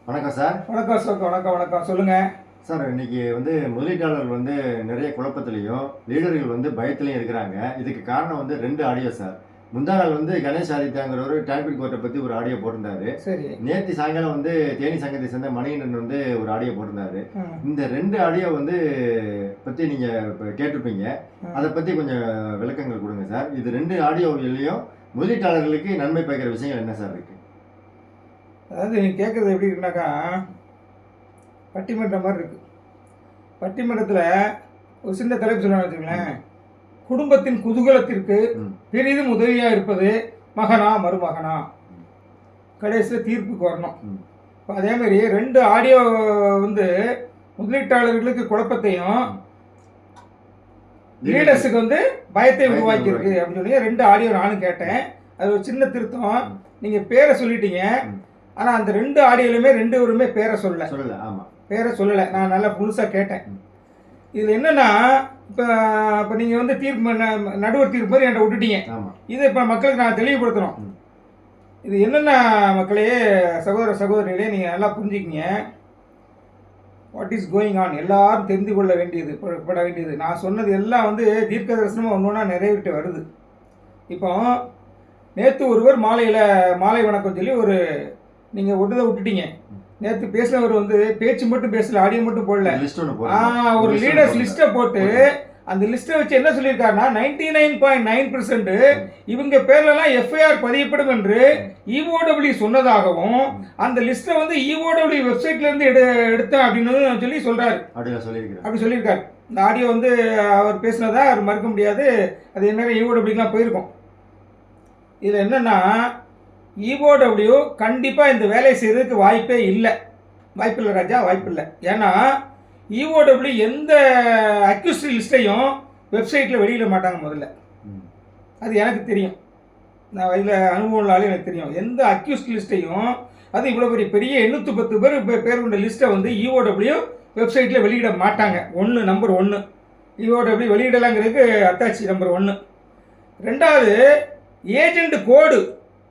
வணக்கம் சார். வணக்கம் சார். வணக்கம் வணக்கம் சொல்லுங்கள் சார், இன்னைக்கு முதலீட்டாளர்கள் நிறைய குழப்பத்திலையும் லீடர்கள் பயத்திலையும் இருக்கிறாங்க. இதுக்கு காரணம் 2 ஆடியோ சார். முந்தா நாள் கணேஷ் ஆதித்யாங்கிறவர் டாபிக் கோர்ட்டை பற்றி ஒரு ஆடியோ போட்டிருந்தாரு. சரி. நேற்று சாயங்காலம் தேனி சங்கத்தை சேர்ந்த மணிகண்டன் ஒரு ஆடியோ போட்டிருந்தாரு. ம். இந்த 2 ஆடியோ பற்றி நீங்கள் இப்போ கேட்டிருப்பீங்க. ம். அதை பற்றி கொஞ்சம் விளக்கங்கள் கொடுங்க சார். இது 2 ஆடியோவிலையும் முதலீட்டாளர்களுக்கு நன்மை பயக்கிற விஷயங்கள் என்ன சார் இருக்கு? அதாவது நீங்கள் கேட்குறது எப்படி இருக்குனாக்கா பட்டிமன்றம் மாதிரி இருக்குது. பட்டிமன்றத்தில் ஒரு சின்ன தலைப்பு சொல்லுவாங்க வச்சுங்களேன். குடும்பத்தின் குதூகலத்திற்கு ம். பெரிதும் உதவியாக இருப்பது மகனா மருமகனா, கடைசியில் தீர்ப்புக்கு வரணும். ம். இப்போ அதேமாதிரி 2 ஆடியோ முதலீட்டாளர்களுக்கு குழப்பத்தையும் லீடர்ஸுக்கு பயத்தை உருவாக்கியிருக்கு அப்படின்னு சொல்லி 2 ஆடியோ நானும் கேட்டேன். அது ஒரு சின்ன திருத்தம். நீங்கள் பேரை சொல்லிட்டீங்க, ஆனால் அந்த 2 ஆடியோலையுமே 2 பேருமே பேரை சொல்லலை. ஆமாம், பேரை சொல்லலை. நான் நல்லா முழுசாக கேட்டேன். இதில் என்னென்னா, இப்போ நீங்கள் தீர்ப்பு நடுவர் தீர்ப்பு மாதிரி என்கிட்ட விட்டுட்டீங்க. இதை இப்போ மக்களுக்கு நான் தெளிவுபடுத்துகிறோம். இது என்னென்னா மக்களே, சகோதர சகோதரிகளே, நீங்கள் நல்லா புரிஞ்சுக்கிங்க. வாட் இஸ் கோயிங் ஆன் எல்லாரும் தெரிந்து கொள்ள வேண்டியது, பட வேண்டியது. நான் சொன்னது எல்லாம் தீர்க்க தரிசனமாக ஒன்று ஒன்றா நிறைவேற்றி வருது. இப்போ நேற்று ஒருவர் மாலை வணக்கம் சொல்லி நீங்கள் ஒட்டுதை விட்டுட்டீங்க. நேற்று பேசினவர் பேச்சு மட்டும் பேசல, ஆடியோ மட்டும் போடல. ஒரு லீடர்ஸ் லிஸ்ட்டை போட்டு அந்த லிஸ்ட்டை வச்சு என்ன சொல்லியிருக்காருன்னா 99.9% இவங்க பேர்லலாம் எஃப்ஐஆர் பதியப்படும் என்று இஓடபிள்யூ சொன்னதாகவும், அந்த லிஸ்ட்டை இஓடபிள்யூ வெப்சைட்லேருந்து எடுத்தேன் அப்படின்னு சொல்லி சொல்கிறாரு. அப்படி சொல்லியிருக்காரு. இந்த ஆடியோ அவர் பேசினதா அவர் மறுக்க முடியாது. அது என்ன இஓடபிள்யூலாம் போயிருக்கோம். இதில் என்னென்னா, இஓடபிள்யூ கண்டிப்பாக இந்த வேலையை செய்கிறதுக்கு வாய்ப்பில்லை ராஜா, வாய்ப்பில்லை. ஏன்னா இஓடபிள்யூ எந்த அக்யூஸ்ட் லிஸ்ட்டையும் வெப்சைட்டில் வெளியிட மாட்டாங்க முதல்ல. அது எனக்கு தெரியும். நான் இதில் அனுபவம் இல்லாலும் எனக்கு தெரியும். எந்த அக்யூஸ்ட் லிஸ்ட்டையும், அது இவ்வளோ பெரிய 810 பேர் கொண்ட லிஸ்ட்டை இஓடபிள்யூ வெப்சைட்டில் வெளியிட மாட்டாங்க. நம்பர் 1 இஓடபிள்யூ வெளியிடலாங்கிறதுக்கு அத்தாச்சி நம்பர் 1. 2வது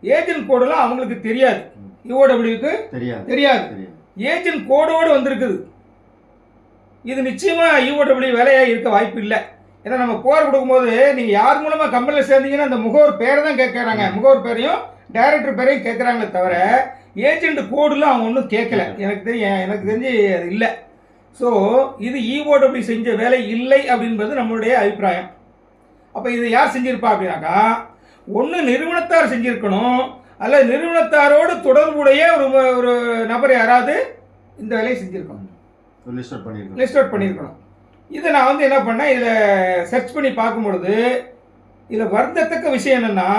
ஏஜென்ட் கோடுலாம் அவங்களுக்கு தெரியாது, இஓடபிள்யூக்கு தெரியாது. ஏஜென்ட் கோடோடு வந்திருக்குது. இது நிச்சயமாக இஓடபிள்யூ வேலையாக இருக்க வாய்ப்பு இல்லை. ஏன்னா நம்ம போர் கொடுக்கும்போது நீங்கள் யார் மூலமாக கம்பெனியில் சேர்ந்தீங்கன்னா அந்த முகவர் பேரை தான் கேட்குறாங்க. முகவர் பேரையும் டைரக்டர் பேரையும் கேட்குறாங்களே தவிர ஏஜென்ட் கோடுலாம் அவங்க ஒன்றும் கேட்கல. எனக்கு தெரிஞ்சு அது இல்லை. ஸோ இது இஓடபிள்யூ செஞ்ச வேலை இல்லை அப்படின்றது நம்மளுடைய அபிப்பிராயம். அப்போ இது யார் செஞ்சிருப்பா அப்படின்னாக்கா, ஒன்று நிறுவனத்தார் செஞ்சிருக்கணும், அல்லது நிறுவனத்தாரோடு தொடர்புடைய ஒரு நபர் யாராவது இந்த வேலையை செஞ்சுருக்கணும், லிஸ்ட் அவுட் பண்ணியிருக்கணும். இதை நான் என்ன பண்ணேன், இதில் சர்ச் பண்ணி பார்க்கும் பொழுது இதில் வருந்தத்தக்க விஷயம் என்னென்னா,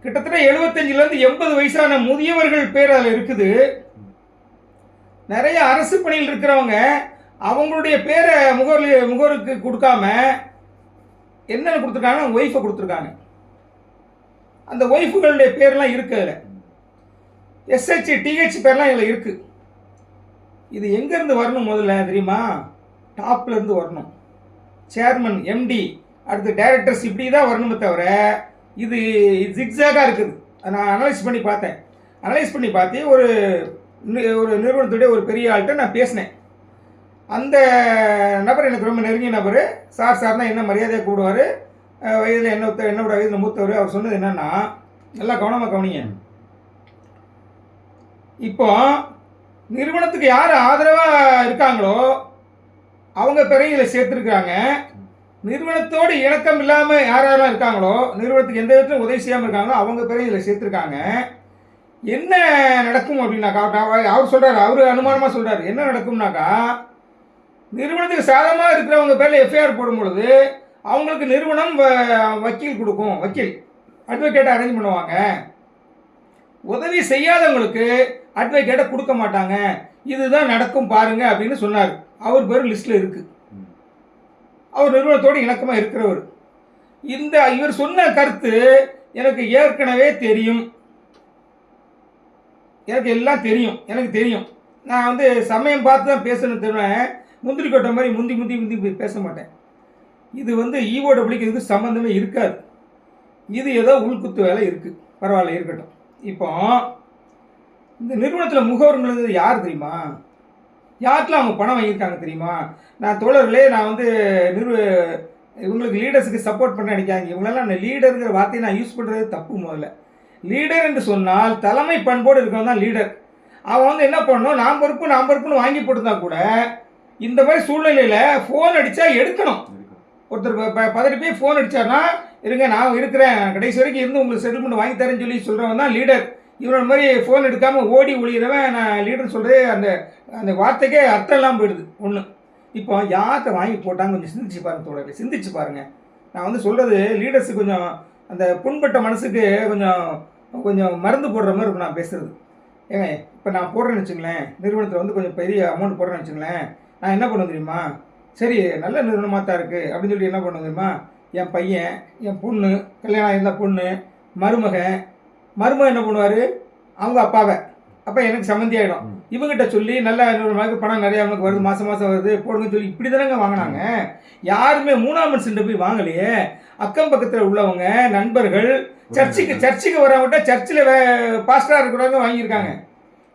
கிட்டத்தட்ட 75லேருந்து 80 வயசான முதியவர்கள் பேர் அதில் இருக்குது. நிறைய அரசு பணியில் இருக்கிறவங்க அவங்களுடைய பேரை முகவருக்கு கொடுக்காம என்னென்ன கொடுத்துருக்காங்க, ஒய்ஃபை கொடுத்துருக்காங்க. அந்த ஒய்ஃபுகளுடைய பேர்லாம் இருக்குது. அதில் எஸ்ஹெச் டிஹெச் பேர்லாம் இதில் இருக்குது. இது எங்கேருந்து வரணும் முதல்ல தெரியுமா? டாப்லேருந்து வரணும். சேர்மன், எம்டி, அடுத்து டைரக்டர்ஸ், இப்படி தான் வரணுமே தவிர இது ஜிக்ஸாகாக இருக்குது. நான் அனலைஸ் பண்ணி பார்த்து ஒரு நிறுவனத்துடைய ஒரு பெரிய ஆள்கிட்ட நான் பேசினேன். அந்த நபர் எனக்கு ரொம்ப நெருங்கிய நபர். சார்னா என்ன மரியாதையாக கூடுவார். வயதில் என்னோட வயதில் மூத்தவர். அவர் சொன்னது என்னென்னா, நல்லா கவனமாக கவனிங்க. இப்போ நிறுவனத்துக்கு யார் ஆதரவாக இருக்காங்களோ அவங்க பேரையும் இதில் சேர்த்துருக்காங்க. நிறுவனத்தோடு இணக்கம் இல்லாமல் யாரெல்லாம் இருக்காங்களோ, நிறுவனத்துக்கு எந்த விதத்திலும் உதவி செய்யாமல் இருக்காங்களோ அவங்க பேரையும் இதில் சேர்த்துருக்காங்க. என்ன நடக்கும் அப்படின்னாக்கா, அவர் சொல்கிறார், அவர் அனுமானமாக சொல்கிறார், என்ன நடக்கும்னாக்கா, நிறுவனத்துக்கு சாதகமாக இருக்கிறவங்க பேரில் எஃப்ஐஆர் போடும் பொழுது அவங்களுக்கு நிறுவனம் வக்கீல் கொடுக்கும். அட்வொகேட்டை அரேஞ்ச் பண்ணுவாங்க. உதவி செய்யாதவங்களுக்கு அட்வொகேட்டை கொடுக்க மாட்டாங்க. இதுதான் நடக்கும் பாருங்க அப்படின்னு சொன்னார். அவர் பேர் லிஸ்ட்டில் இருக்குது. அவர் நிறுவனத்தோடு இணக்கமாக இருக்கிறவர். இவர் சொன்ன கருத்து எனக்கு ஏற்கனவே தெரியும். எனக்கு தெரியும். நான் சமயம் பார்த்து தான் பேசணும்னு தெரிவேன். முந்திரி கொட்டை மாதிரி முந்தி பேச மாட்டேன். இது இஓடபிள்யூக்கு இதுக்கு சம்மந்தமே இருக்காது. இது ஏதோ உள்குத்து வேலை இருக்குது. பரவாயில்ல, இருக்கட்டும். இப்போ இந்த நிறுவனத்தில் முகவர்கள் யார் தெரியுமா? யாருக்கெல்லாம் அவங்க பணம் வாங்கியிருக்காங்க தெரியுமா? நான் தோழர்களே, நான் வந்து இவங்களுக்கு லீடர்ஸுக்கு சப்போர்ட் பண்ண நினைக்காங்க. இவங்களெல்லாம் அந்த லீடருங்கிற வார்த்தையை நான் யூஸ் பண்ணுறது தப்பு. முதல்ல லீடர் என்று சொன்னால் தலைமை பண்போடு இருக்கிறவன் தான் லீடர். அவன் வந்து என்ன பண்ணணும், நான் பொறுப்புன்னு வாங்கி போட்டுருந்தா கூட இந்த மாதிரி சூழ்நிலையில் ஃபோன் அடித்தா எடுக்கணும். ஒருத்தர் பதறி போய் ஃபோன் அடித்தார்னா, இருங்க நான் இருக்கிறேன், கடைசி வரைக்கும் இருந்து உங்களுக்கு செட்டில்மெண்ட் வாங்கி தரேன்னு சொல்கிறவன் தான் லீடர். இவனோட மாதிரி ஃபோன் எடுக்காமல் ஓடி ஒழிகிறவன் நான் லீடர்னு சொல்கிறே அந்த வார்த்தைக்கே அர்த்தம் இல்லாமல் போயிடுது. ஒன்று, இப்போ யார்கிட்ட வாங்கி போட்டாங்க கொஞ்சம் சிந்திச்சு பாருங்க தோழர்களே, சிந்திச்சு பாருங்கள். நான் வந்து சொல்கிறது லீடர்ஸுக்கு கொஞ்சம் அந்த புண்பட்ட மனசுக்கு கொஞ்சம் மருந்து போடுற மாதிரி இருக்கும் நான் பேசுகிறது. ஏங்க இப்போ நான் போடுறேன்னு வச்சுங்களேன், நிறுவனத்தில் வந்து கொஞ்சம் பெரிய அமௌண்ட் போடுறேன்னு வச்சுங்களேன், நான் என்ன பண்ணுவேன் தெரியுமா? சரி நல்ல நிறுவனமாக தான் இருக்குது அப்படின்னு சொல்லி என்ன பண்ணுவேன் தெரியுமா? என் பையன், என் பொண்ணு, கல்யாணம் இருந்த பொண்ணு, மருமகன் என்ன பண்ணுவார், அவங்க அப்பாவை, அப்போ எனக்கு சம்மந்தி ஆகிடும். இவங்ககிட்ட சொல்லி நல்ல நிறுவனமாக பணம் நிறையா அவனுக்கு வருது, மாதம் வருது போடுங்கன்னு சொல்லி இப்படி தானேங்க வாங்கினாங்க. யாருமே மூணாம் மனுஷன் போய் வாங்கலையே. அக்கம் பக்கத்தில் உள்ளவங்க நண்பர்கள், சர்ச்சுக்கு வரவங்ககிட்ட சர்ச்சில் பாஸ்டராக இருக்கிறவங்க வாங்கியிருக்காங்க.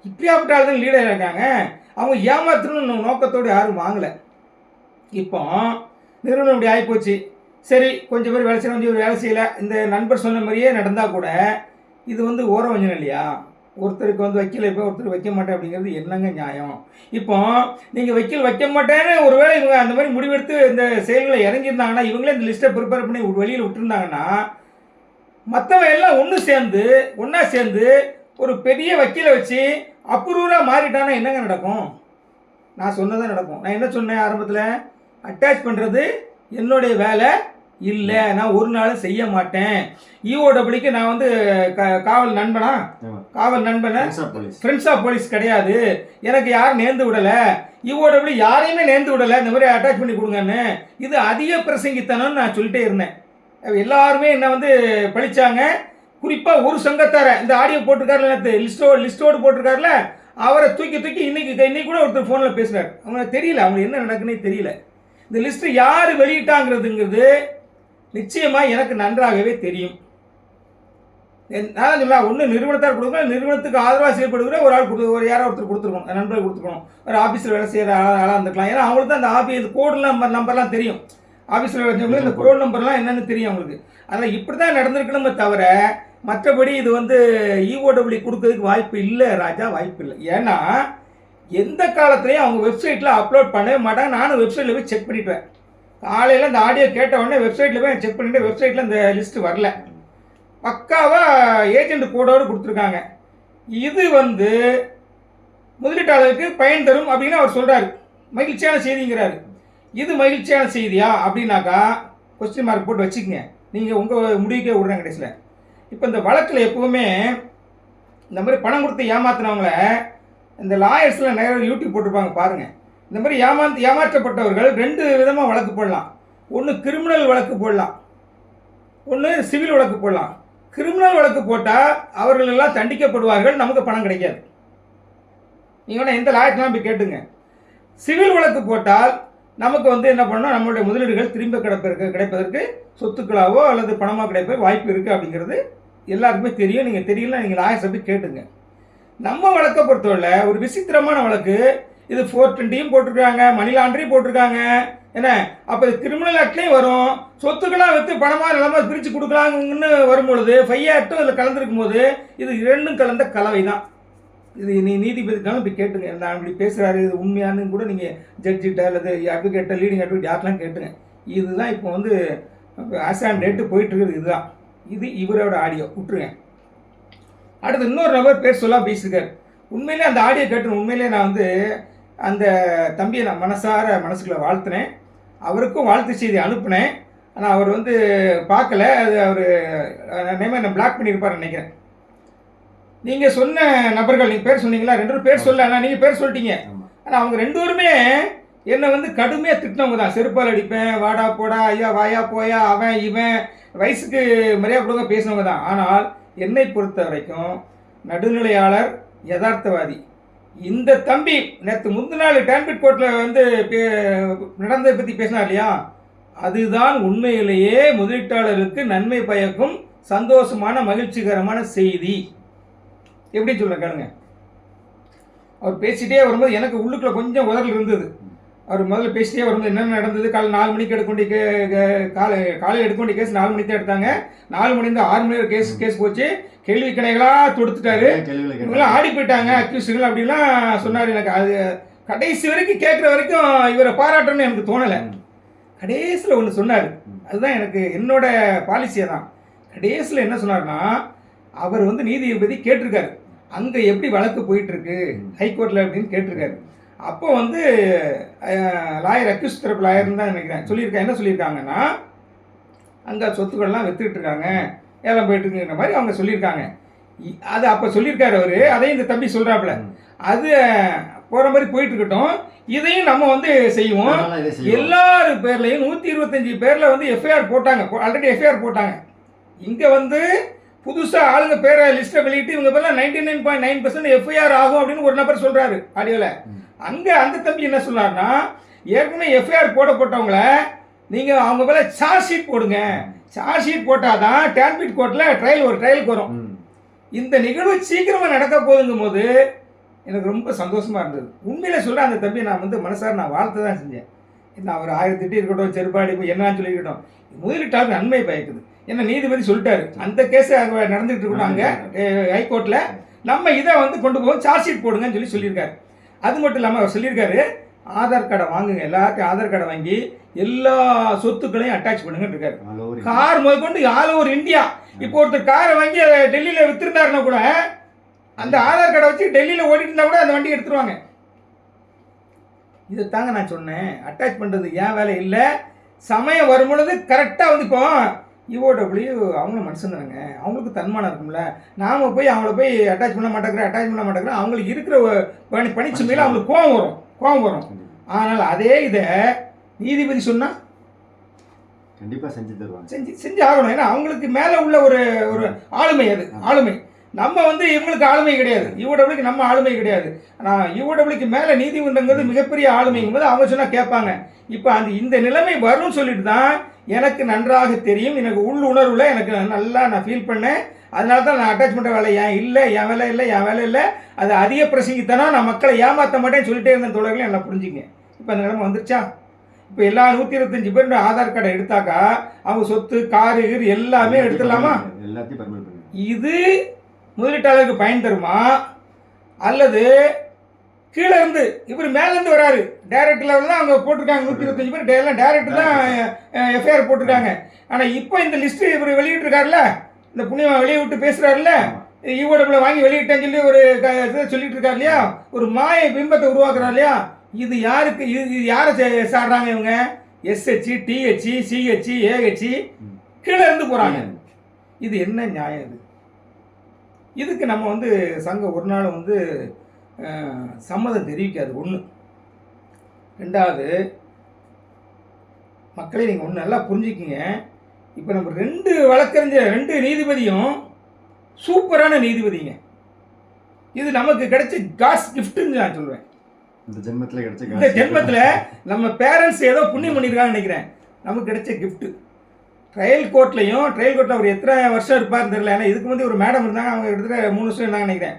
இப்படியாப்பட்ட ஆள் தான் லீடர் இருக்காங்க. அவங்க ஏமாத்தணும்னு நோக்கத்தோடு யாரும் வாங்கலை. இப்போ நிறுவனம் இப்படி ஆகிப்போச்சு. சரி கொஞ்சம் பேர் வேலை செய்யணும், கொஞ்சம் பேர் வேலை செய்யலை. இந்த நண்பர் சொன்ன மாதிரியே நடந்தால் கூட இது வந்து ஓரம் வஞ்சனம் இல்லையா? ஒருத்தருக்கு வந்து வைக்கல, இப்போ ஒருத்தர் வைக்க மாட்டேன் அப்படிங்கிறது என்னங்க நியாயம்? இப்போ நீங்கள் வைக்க மாட்டேன்னு ஒருவேளை இவங்க அந்த மாதிரி முடிவெடுத்து இந்த செயல்களை இறங்கியிருந்தாங்கன்னா, இவங்களே இந்த லிஸ்ட்டை ப்ரிப்பேர் பண்ணி வெளியில் விட்டுருந்தாங்கன்னா, மற்றவங்க எல்லாம் ஒன்றா சேர்ந்து ஒரு பெரிய வக்கீலை வச்சு அப்ரூவராக மாறிட்டானா என்னங்க நடக்கும்? நான் சொன்னதான் நடக்கும். நான் என்ன சொன்னேன் ஆரம்பத்தில்? அட்டாச் பண்ணுறது என்னுடைய வேலை இல்லை, நான் ஒரு நாளும் செய்ய மாட்டேன். இஓடபிள்யூக்கு நான் வந்து காவல் நண்பனா? ஃப்ரெண்ட்ஸ் ஆஃப் போலீஸ் கிடையாது. எனக்கு யாரும் நேர்ந்து விடலை, இஓடபிள்யூ யாரையுமே நேர்ந்து விடலை, இந்த மாதிரி அட்டாச் பண்ணி கொடுங்கன்னு. இது அதிக பிரசங்கித்தனம்னு நான் சொல்லிட்டே இருந்தேன். எல்லாருமே என்னை வந்து பழிச்சாங்க. குறிப்பாக ஒரு சங்கத்தார இந்த ஆடியோ போட்டிருக்காருல, லிஸ்டோடு போட்டிருக்காருல, அவரை தூக்கி இன்னைக்கு கூட ஒருத்தர் ஃபோனில் பேசுகிறார். அவங்க தெரியல, அவங்க என்ன நடக்குன்னே தெரியல. இந்த லிஸ்ட்டு யார் வெளியிட்டாங்கிறதுங்கிறது நிச்சயமாக எனக்கு நன்றாகவே தெரியும். நான் சொல்ல ஒன்று நிறுவனத்தார் கொடுக்கணும், நிறுவனத்துக்கு ஆதரவாக செயல்படுகிற ஒரு ஆள் ஒரு யாரோ ஒருத்தர் கொடுத்துருக்கணும், நண்பர் கொடுத்துருக்கணும், ஒரு ஆஃபீஸில் வேலை செய்கிற ஆளாக இருந்துக்கலாம். ஏன்னா அவங்களுக்கு தான் அந்த ஆஃபீஸ் கோடு நம்பர்லாம் தெரியும். ஆஃபீஸில் வேலை செய்யவங்களுக்கு இந்த கோட் நம்பர்லாம் என்னென்னு தெரியும் அவங்களுக்கு. அதனால் இப்படி தான் நடந்திருக்கணுமே தவிர மற்றபடி இது வந்து இஓடபிள்யூ கொடுக்கறதுக்கு வாய்ப்பு இல்லை ராஜா, வாய்ப்பு இல்லை. ஏன்னா எந்த காலத்துலையும் அவங்க வெப்சைட்டில் அப்லோட் பண்ணவே மாட்டாங்க. நானும் வெப்சைட்டில் போய் செக் பண்ணிவிட்டேன். காலையில் இந்த ஆடியோ கேட்ட உடனே வெப்சைட்டில் போய் செக் பண்ணிவிட்டு வெப்சைட்டில் இந்த லிஸ்ட்டு வரல. பக்காவாக ஏஜென்ட் கோடோடு கொடுத்துருக்காங்க. இது வந்து முதலீட்டாளருக்கு பயன் தரும் அப்படின்னு அவர் சொல்கிறாரு. மகிழ்ச்சியான செய்திங்கிறாரு. இது மகிழ்ச்சியான செய்தியா அப்படின்னாக்கா கொஸ்டின் மார்க் போட்டு வச்சுக்கோங்க. நீங்கள் உங்கள் முடிவுக்கே விடுறேன் கடைசியில். இப்போ இந்த வழக்கில் எப்போவுமே இந்த மாதிரி பணம் கொடுத்து ஏமாத்தினவங்கள இந்த லாயர்ஸில் நிறைய யூடியூப் போட்டிருப்பாங்க பாருங்கள். இந்த மாதிரி ஏமாற்றப்பட்டவர்கள் ரெண்டு விதமாக வழக்கு போடலாம். ஒன்று கிரிமினல் வழக்கு போடலாம், ஒன்று சிவில் வழக்கு போடலாம். கிரிமினல் வழக்கு போட்டால் அவர்கள் எல்லாம் தண்டிக்கப்படுவார்கள், நமக்கு பணம் கிடைக்காது. நீங்கள் வேணால் எந்த லாயர்லாம் போய் கேட்டுங்க. சிவில் வழக்கு போட்டால் நமக்கு வந்து என்ன பண்ணணும், நம்மளுடைய முதலீடுகள் திரும்ப கிடைப்பதற்கு சொத்துக்களாவோ அல்லது பணமாக கிடைப்ப வாய்ப்பு இருக்குது அப்படிங்கிறது எல்லாருக்குமே தெரியும். நீங்கள் தெரியல, நீங்கள் லாயர்ஸை போய் கேட்டுங்க. நம்ம வழக்கை பொறுத்தவரை ஒரு விசித்திரமான வழக்கு. இது 420 போட்டிருக்காங்க, மணி லாண்டரியும் போட்டிருக்காங்க. என்ன அப்போ இது கிரிமினல் ஆக்ட்லேயும் வரும். சொத்துக்களாக விற்று பணமாக நிலமாக பிரித்து கொடுக்கலாங்கன்னு வரும்பொழுது 5 ஆக்டும் இதில் கலந்துருக்கும் போது இது இரண்டும் கலந்த கலவை தான். இது நீதிபதினாலும் இப்படி கேட்டுங்க, நான் இப்படி பேசுகிறாரு இது உண்மையானு கூட நீங்கள் ஜட்ஜிட்ட அல்லது அட்வொகேட்டை லீடிங் அட்வொகேட் யாருக்கெல்லாம் கேட்டுங்க. இதுதான் இப்போ வந்து ஆசான் டேட்டு போயிட்டுருக்குது. இதுதான் இது இவரோட ஆடியோ விட்டுருங்க. அடுத்து இன்னொரு நபர் பேர் சொல்லாமல் பேசியிருக்காரு. உண்மையிலே அந்த ஆடியோ கேட்டு உண்மையிலே நான் வந்து அந்த தம்பியை நான் மனசுக்குள்ளே வாழ்த்தினேன். அவருக்கும் வாழ்த்து செய்தி அனுப்புனேன். ஆனால் அவர் வந்து பார்க்கல. அது அவர் என்ன பிளாக் பண்ணியிருப்பார் நினைக்கிறேன். நீங்கள் சொன்ன நபர்கள், நீங்கள் பேர் சொன்னீங்களா? 2 பேர் சொல்ல, ஆனால் நீங்கள் பேர் சொல்லிட்டீங்க. ஆனால் அவங்க 2 பேருமே என்னை வந்து கடுமையாக திட்டினவங்க தான். செருப்பால் அடிப்பேன், வாடா போடா, ஐயா வாயா போயா, அவன் இவன் வயசுக்கு மரியாதை கொடுங்க பேசினவங்க தான். ஆனால் என்னை பொறுத்த வரைக்கும் நடுநிலையாளர், யதார்த்தவாதி. இந்த தம்பி நேற்று முந்தின நாள் டான்பிட் கோர்ட்டில் வந்து நடந்ததை பற்றி பேசினார் இல்லையா, அதுதான் உண்மையிலேயே முதலீட்டாளருக்கு நன்மை பயக்கும் சந்தோஷமான மகிழ்ச்சிகரமான செய்தி. எப்படி சொல்கிறேன் கேளுங்க. அவர் பேசிகிட்டே வரும்போது எனக்கு உள்ளுக்குள்ள கொஞ்சம் உதறல் இருந்தது. அவர் முதல்ல பேசிட்டே வரும்போது என்னென்ன நடந்தது, காலை 4 மணிக்கு எடுக்க வேண்டிய காலையில் எடுக்க வேண்டிய கேஸ் 4 மணிக்கு தான் எடுத்தாங்க. 4 மணிலேருந்து 6 மணி வரை கேஸ் போச்சு. கேள்வி கணைகளாக தொடுத்துட்டாரு. இவங்களாம் ஆடி போயிட்டாங்க அக்யூஸ்டுகள் அப்படிலாம் சொன்னார். எனக்கு அது கடைசி வரைக்கும் கேட்குற வரைக்கும் இவரை பாராட்டணும்னு எனக்கு தோணலை. கடைசியில் ஒன்று சொன்னார், அதுதான் எனக்கு என்னோட பாலிசியை தான். கடைசியில் என்ன சொன்னார்னா, அவர் வந்து நீதிபதி கேட்டிருக்காரு அங்கே எப்படி வழக்கு போயிட்டுருக்கு ஹைகோர்ட்டில் அப்படின்னு கேட்டிருக்காரு. அப்போ வந்து லாயர் அக்யூஸ் தரப்பு லாயர்னு தான் நினைக்கிறேன் சொல்லியிருக்காங்க. என்ன சொல்லியிருக்காங்கன்னா, அங்கே சொத்துக்கள்லாம் வித்துக்கிட்டு இருக்காங்க, ஏலம் போயிட்டுருக்குங்கிற மாதிரி அவங்க சொல்லியிருக்காங்க. அது அப்போ சொல்லியிருக்காரு அவர். அதையும் இந்த தம்பி சொல்கிறாப்புல, அது போகிற மாதிரி போயிட்டு இருக்கட்டும், இதையும் நம்ம வந்து செய்வோம். எல்லாரு பேர்லையும் 125 பேரில் வந்து எஃப்ஐஆர் போட்டாங்க. ஆல்ரெடி எஃப்ஐஆர் போட்டாங்க. இங்கே வந்து புதுசாக ஆளுங்க பேரை லிஸ்ட்டை வெளியிட்டு இவங்க பேரில் 99.9% எஃப்ஐஆர் ஆகும் அப்படின்னு ஒரு நபர் சொல்கிறாரு ஆடியோவில். அங்கே அந்த தம்பி என்ன சொன்னார்னா, ஏற்கனவே எஃப்ஐஆர் போடப்பட்டவங்கள நீங்கள் அவங்க மேலே சார்ஜ் ஷீட் போடுங்க. சார்ஜ் ஷீட் போட்டால் தான் டேன்பீட் கோர்ட்டில் ஒரு ட்ரையலுக்கு வரும். இந்த நிகழ்வு சீக்கிரமாக நடக்க போகுதுங்கும் போது எனக்கு ரொம்ப சந்தோஷமாக இருந்தது. உண்மையில சொல்கிறேன், அந்த தம்பி நான் வந்து மனசார நான் வாழ்த்து தான் செஞ்சேன். என்ன அவர் 1000 திட்டி இருக்கட்டும், செருப்பாடி போய் என்னன்னு சொல்லிக்கிட்டோம், முதலீட்டாளர் நன்மை பயக்குது. என்ன நீதிபதி சொல்லிட்டாரு, அந்த கேஸ் அங்கே நடந்துகிட்டு இருக்கணும் அங்கே ஹைகோர்ட்டில், நம்ம இதை வந்து கொண்டு போவோம், சார்ஜ் ஷீட் போடுங்கன்னு சொல்லியிருக்காரு. அது மட்டும் இல்லாமல் அவர் சொல்லியிருக்காரு, ஆதார் கார்டை வாங்குங்க, எல்லாருக்கும் ஆதார் கார்டை வாங்கி எல்லா சொத்துக்களையும் அட்டாச் பண்ணுங்கன்னு இருக்காரு. கார் முதற்கொண்டு ஆல் ஓவர் இந்தியா. இப்போ ஒருத்தர் காரை வாங்கி டெல்லியில் வித்திருந்தாருன்னா கூட அந்த ஆதார் கார்டை வச்சு டெல்லியில் ஓடிட்டு இருந்தால் கூட அந்த வண்டி எடுத்துருவாங்க. இதை தாங்க நான் சொன்னேன், அட்டாச் பண்ணுறது ஏன் வேலை இல்லை. சமயம் வரும் பொழுது கரெக்டாக வந்து இப்போ இஓடபிள்யூ அவங்களும் மனுஷன் தானேங்க, அவங்களுக்கு தன்மானம் இருக்கும்ல. நாம் போய் அவங்கள போய் அட்டாச் பண்ண மாட்டேங்கிறோம். அவங்களுக்கு இருக்கிற பணிச்சுமையில் அவங்களுக்கு கோவம் வரும். ஆனால் அதே இதை நீதிபதி சொன்னால் கண்டிப்பாக செஞ்சு தருவாங்க, செஞ்சு ஆகணும். ஏன்னா அவங்களுக்கு மேலே உள்ள ஒரு ஆளுமை, அது ஆளுமை. நம்ம வந்து இவங்களுக்கு ஆளுமை கிடையாது, யூடபிள்யூக்கு நம்ம ஆளுமை கிடையாது. ஆனால் யூடபிள்யூக்கு மேலே நீதிமன்றங்கிறது மிகப்பெரிய ஆளுமைங்கும் போது அவங்க சொன்னால் கேட்பாங்க. இப்போ இந்த நிலைமை வரும்னு சொல்லிட்டு தான் எனக்கு நன்றாக தெரியும். எனக்கு உள் உணர்வில் எனக்கு நல்லா நான் ஃபீல் பண்ணேன். அதனால தான் நான் அட்டாச் பண்ணுற வேலை என் வேலை இல்லை. அது அதிக பிரசங்கித்தனா நான் மக்களை ஏமாற்ற மாட்டேன்னு சொல்லிட்டே இருந்த தோழர்களே நல்லா புரிஞ்சுங்க. இப்போ அந்த நிலைமை வந்துருச்சா? இப்போ எல்லா 125 பேர் ஆதார் கார்டை எடுத்தாக்கா அவங்க சொத்து காரு எல்லாமே எடுத்துடலாமா? எல்லாத்தையும் இது முதலீட்டாளருக்கு பயன் தருமா, அல்லது கீழே இருந்து இவர் மேலேருந்து வராரு டைரக்ட் லெவலில் தான் அவங்க போட்டிருக்காங்க. 125 பேர் எல்லாம் டைரக்ட் தான் எஃப்ஐஆர் போட்டிருக்காங்க. ஆனால் இப்போ இந்த லிஸ்ட்டு இவர் வெளியிட்டிருக்காருல்ல, இந்த புண்ணியமாக வெளியே விட்டு பேசுகிறாருல்ல, ஈவோடபிள் வாங்கி வெளியிட்டேன்னு சொல்லி ஒரு இதை சொல்லிட்டு இருக்காரு இல்லையா, ஒரு மாய பிம்பத்தை உருவாக்குறாரு இல்லையா. இது யாருக்கு, இது யாரை சாடுறாங்க இவங்க? எஸ்ஹெச், டிஹெச், சிஹெச், ஏஹெச் கீழே இருந்து போகிறாங்க. இது என்ன நியாயம்? இதுக்கு நம்ம வந்து சங்கம் ஒரு நாள் வந்து சம்மதம் தெரிவிக்காது. ஒன்று. ரெண்டாவது, மக்களை நீங்கள் ஒன்று நல்லா புரிஞ்சுக்கிங்க. இப்போ நம்ம 2 வழக்கறிஞர் 2 நீதிபதியும் சூப்பரான நீதிபதிங்க. இது நமக்கு கிடைச்ச காட்ஸ் கிஃப்ட்டுன்னு நான் சொல்லுவேன். இந்த ஜென்மத்தில் நம்ம பேரண்ட்ஸ் ஏதோ புண்ணியம் பண்ணியிருக்காங்கன்னு நினைக்கிறேன். நமக்கு கிடைச்ச கிஃப்ட்டு. ட்ரையல் கோர்ட்டில் அவர் எத்தனை வருஷம் இருப்பார்னு தெரியல. ஏன்னா இதுக்கு வந்து ஒரு மேடம் இருந்தாங்க, அவங்க கிட்டத்தட்ட 3 வருஷம் இருந்தாங்க நினைக்கிறேன்.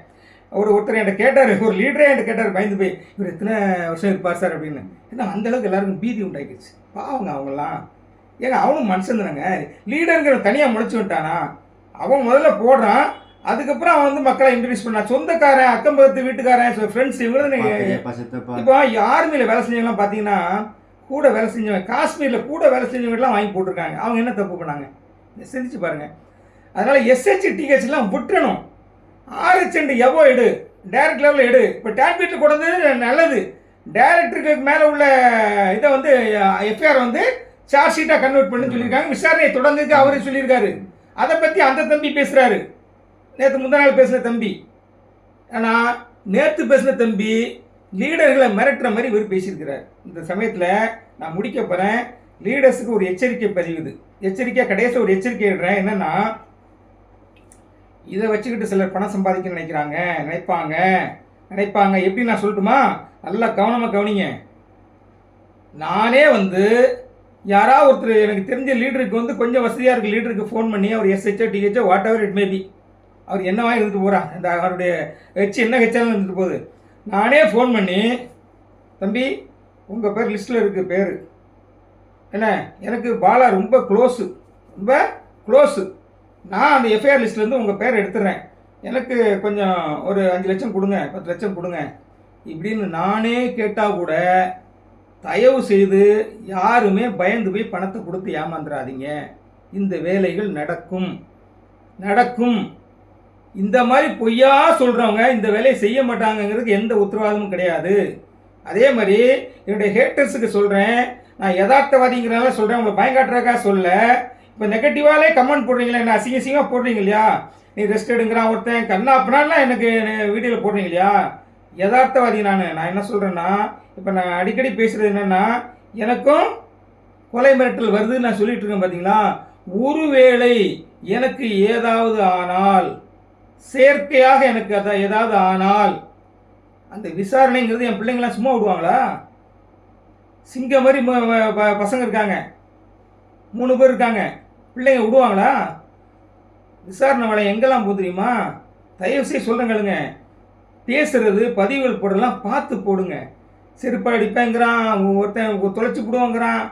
ஒருத்தர் என்கிட்ட கேட்டார், ஒரு லீடரே என்கிட்ட கேட்டார், பயந்து போய், இவர் எத்தனை வருஷம் இருப்பார் சார் அப்படின்னு. ஏன்னா அந்தளவுக்கு எல்லாருக்கும் பீதி உண்டாக்கிடுச்சு. பாவங்க அவங்களாம். ஏங்க அவனும் மனுஷன் தானேங்க. லீடருங்கிற தனியாக முளைச்சி விட்டானா, அவன் முதல்ல போடுறான், அதுக்கப்புறம் அவன் வந்து மக்களை இன்ட்ரடியூஸ் பண்ணான். சொந்தக்காரன், அக்கம் பக்கத்து வீட்டுக்காரன், ஃப்ரெண்ட்ஸ், இவங்க இப்போ ஆர்மியில் வேலை செஞ்சவங்களாம் பார்த்தீங்கன்னா கூட வேலை செஞ்சவங்க, காஷ்மீரில் கூட வேலை செஞ்சவங்கலாம் வாங்கி போட்டிருக்காங்க. அவங்க என்ன தப்பு பண்ணாங்க சிந்திச்சு பாருங்கள். அதனால் எஸ்ஹெச், டிஹெச்லாம் விட்டுறணும். RH அண்ட் எவோ எடு, டைரக்ட் லெவலில் எடு. இப்போ டேன்பீட்டில் கொண்டு நல்லது. டைரக்டருக்கு மேலே உள்ள இதை வந்து எஃப்ஐஆர் வந்து சார்ஜ் ஷீட்டாக கன்வெர்ட் பண்ணுன்னு சொல்லியிருக்காங்க. விசாரணையை தொடர்ந்துக்கு அவரே சொல்லியிருக்காரு. அதை பற்றி அந்த தம்பி பேசுகிறாரு, நேற்று முந்தா நாள் பேசின தம்பி. ஆனால் நேற்று பேசின தம்பி லீடர்களை மிரட்டுற மாதிரி இவர் பேசியிருக்கிறார். இந்த சமயத்தில் நான் முடிக்க போகிறேன். லீடர்ஸுக்கு ஒரு எச்சரிக்கை பதிவுது. எச்சரிக்கையாக கடைசியில் ஒரு எச்சரிக்கை இடுறேன். என்னென்னா, இதை வச்சுக்கிட்டு சிலர் பணம் சம்பாதிக்க நினைப்பாங்க. எப்படி நான் சொல்லட்டுமா? நல்லா கவனமாக கவனிங்க. நானே வந்து யாராவது ஒருத்தர் எனக்கு தெரிஞ்ச லீடருக்கு வந்து கொஞ்சம் வசதியாக இருக்க லீடருக்கு ஃபோன் பண்ணி அவர் SHO DHO whatever it maybe, அவர் என்னவா இருந்துட்டு போகிறார், இந்த அவருடைய ஹெச் என்ன ஹெச்சாலும் இருந்துட்டு போகுது, நானே ஃபோன் பண்ணி, தம்பி உங்கள் பேர் லிஸ்ட்டில் இருக்குது பேர் என்ன, எனக்கு பாலா ரொம்ப க்ளோஸு, நான் அந்த எஃப்ஐஆர் லிஸ்ட்லேருந்து உங்கள் பேர் எடுத்துடுறேன், எனக்கு கொஞ்சம் ஒரு 5 லட்சம் கொடுங்க, 10 லட்சம் கொடுங்க இப்படின்னு நானே கேட்டால் கூட தயவு செய்து யாருமே பயந்து போய் பணத்தை கொடுத்து ஏமாந்துடாதீங்க. இந்த வேலைகள் நடக்கும். இந்த மாதிரி பொய்யா சொல்கிறவங்க இந்த வேலையை செய்ய மாட்டாங்கங்கிறதுக்கு எந்த உத்தரவாதமும் கிடையாது. அதே மாதிரி என்னுடைய ஹேட்டர்ஸுக்கு சொல்கிறேன், நான் யதார்த்தவாதிங்கிறனால சொல்கிறேன், உங்களை பயங்காட்டுறதுக்காக சொல்ல. இப்போ நெகட்டிவாலே கமெண்ட் போடுறீங்களே, என்ன அசிங்கமாக போடுறீங்க இல்லையா, நீ ரெஸ்ட் எடுங்கிறான் ஒருத்தன் கண்ணா அப்படின்னா எனக்கு வீடியோவில் போடுறீங்க இல்லையா, யதார்த்தவாதி நான் என்ன சொல்கிறேன்னா, இப்போ நான் அடிக்கடி பேசுகிறது என்னென்னா, எனக்கும் கொலை மிரட்டல் வருதுன்னு நான் சொல்லிட்டு இருக்கேன் பார்த்தீங்களா. ஒருவேளை எனக்கு ஏதாவது ஆனால், செயற்கையாக எனக்கு ஏதாவது ஆனால், அந்த விசாரணைங்கிறது என் பிள்ளைங்களாம் சும்மா விடுவாங்களா? சிங்க மாதிரி பசங்க இருக்காங்க, 3 பேர் இருக்காங்க, பிள்ளைங்க விடுவாங்களா? விசாரணை வேலை எங்கெல்லாம் போகுது தெரியுமா? தயவு செய்து சொல்கிறேங்களுங்க, பேசுகிறது பதிவுகள் போடலாம் பார்த்து போடுங்க. செருப்பா அடிப்பேங்கிறான், ஒருத்தன் தொலைச்சி போடுவாங்கிறான்,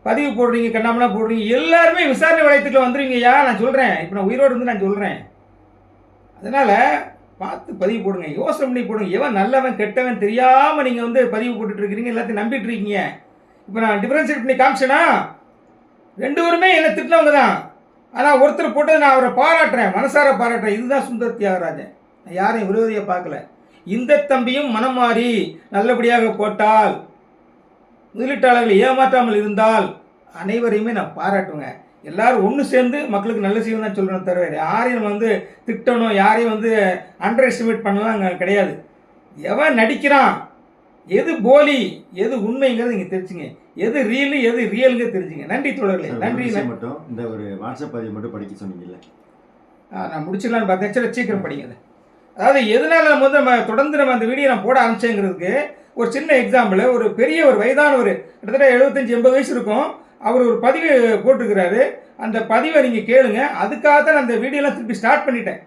பதிவு போடுறீங்க, கண்ணாமலாம் போடுறீங்க, எல்லாருமே விசாரணை வளையத்துக்குள்ள வந்துடுவீங்கய்யா. நான் சொல்கிறேன், இப்போ நான் உயிரோடு இருந்து நான் சொல்கிறேன். அதனால் பார்த்து பதிவு போடுங்க, யோசனை பண்ணி போடுங்க. எவன் நல்லவன் கெட்டவன் தெரியாமல் நீங்கள் வந்து பதிவு போட்டுட்ருக்கிறீங்க, எல்லாத்தையும் நம்பிட்டு இருக்கீங்க. இப்போ நான் டிஃப்ரென்ஷியேட் பண்ணி காமிச்சேன்னா 2 பேருமே என்னை திட்டினவங்க தான். ஆனால் ஒருத்தர் போட்டு நான் அவரை பாராட்டுறேன், மனசார பாராட்டுறேன். இதுதான் சுந்தர் தியாகராஜன். நான் யாரையும் விரோதியாக பார்க்கல. இந்த தம்பியும் மனம் மாறி நல்லபடியாக போட்டால், முதலீட்டாளர்கள் ஏமாற்றாமல் இருந்தால் அனைவரையுமே நான் பாராட்டுவேங்க. எல்லாரும் ஒன்று சேர்ந்து மக்களுக்கு நல்ல செய்யணும் தான் சொல்கிறேன், தவிர யாரையும் நம்ம வந்து திட்டணும், யாரையும் வந்து அண்டர் எஸ்டிமேட் பண்ணலாம் அங்கே கிடையாது. எவன் நடிக்கிறான், எது போலி எது உண்மைங்கிறது நீங்கள் தெரிஞ்சுங்க, எது ரியலுங்க தெரிஞ்சுங்க. நன்றி தோழர்களே, நன்றி. மட்டும் இந்த ஒரு வாட்ஸ்அப் பதிவு மட்டும் படிக்க சொன்னீங்கல்ல, நான் முடிச்சிடலான்னு பார்த்தேன், சீக்கிரம் படிங்க. அதாவது எதனால் நம்ம தொடர்ந்து அந்த வீடியோ நான் போட ஆரம்பிச்சேங்கிறதுக்கு ஒரு சின்ன எக்ஸாம்பிள். ஒரு பெரிய ஒரு வயதானவர், கிட்டத்தட்ட 75-80 வயசு இருக்கும், அவர் ஒரு பதிவு போட்டிருக்கிறாரு. அந்த பதிவை நீங்கள் கேளுங்க. அதுக்காக தான் நான் அந்த வீடியோலாம் திருப்பி ஸ்டார்ட் பண்ணிட்டேன்.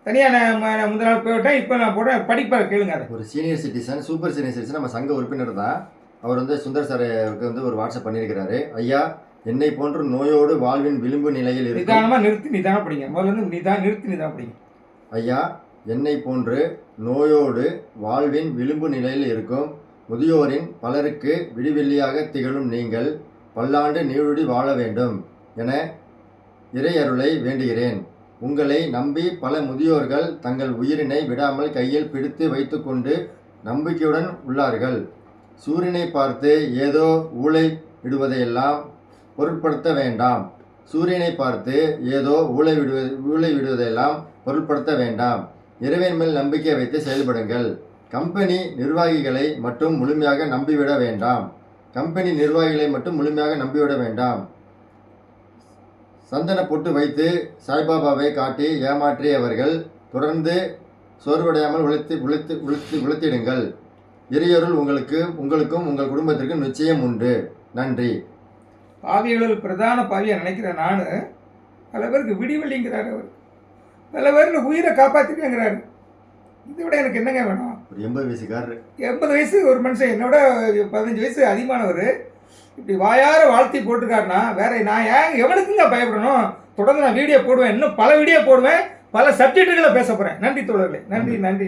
தனியாக நான் முந்தின நாள் போயிட்டேன், இப்போ நான் போடுறேன், படிப்பார் கேளுங்க. அதை ஒரு senior citizen, super senior citizen, நம்ம சங்க உறுப்பினர் தான். அவர் வந்து சுந்தர் சாருக்கு வந்து ஒரு வாட்ஸ்அப் பண்ணியிருக்கிறாரு. ஐயா, என்னை போன்ற நோயோடு வாழ்வின் விளிம்பு நிலையில் இருக்கு. நிதானமாக நிதானம் படிங்க. முதல்ல வந்து நிதானம் படிங்க. ஐயா, என்னை போன்று நோயோடு வாழ்வின் விளிம்பு நிலையில் இருக்கும் முதியோரின் பலருக்கு விடிவெள்ளியாக திகழும் நீங்கள் பல்லாண்டு நீடுடி வாழ வேண்டும் என இறையருளை வேண்டுகிறேன். உங்களை நம்பி பல முதியோர்கள் தங்கள் உயிரினை விடாமல் கையில் பிடித்து வைத்துக்கொண்டு நம்பிக்கையுடன் உள்ளார்கள். சூரியனை பார்த்து ஏதோ ஊளை விடுவதையெல்லாம் பொருட்படுத்த வேண்டாம். சூரியனை பார்த்து ஏதோ ஊளை விடுவதையெல்லாம் பொருட்படுத்த வேண்டாம். இறைவன் மேல் நம்பிக்கை வைத்து செயல்படுங்கள். கம்பெனி நிர்வாகிகளை மட்டும் முழுமையாக நம்பிவிட வேண்டாம். சந்தன பொட்டு வைத்து சாய்பாபாவை காட்டி ஏமாற்றியவர்கள் தொடர்ந்து சோர்வடையாமல் உழைத்திடுங்கள். இறையருள் உங்களுக்கும் உங்கள் குடும்பத்திற்கும் நிச்சயம் உண்டு. நன்றி. பாவிகளில் பிரதான பாவியாக நினைக்கிறேன் நான். பல பேருக்கு விடிவெள்ளிங்கிறாரு, அவர் பல பேருக்கு உயிரை காப்பாற்றிருக்கிறாரு. இதை விட எனக்கு என்னங்க வேணும்? ஒரு 80 வயசுக்காரர், 80 வயசு ஒரு மனுஷன், என்னோட 15 வயசு அதிகமானவர், இப்படி வாயார வாழ்த்தி போட்டிருக்காருன்னா வேற நான் எவனுக்குங்க பயப்படணும்? தொடர்ந்து நான் வீடியோ போடுவேன், இன்னும் பல வீடியோ போடுவேன், பல சப்ஜெக்டுகளை பேச போகிறேன். நன்றி தோழர்களே, நன்றி.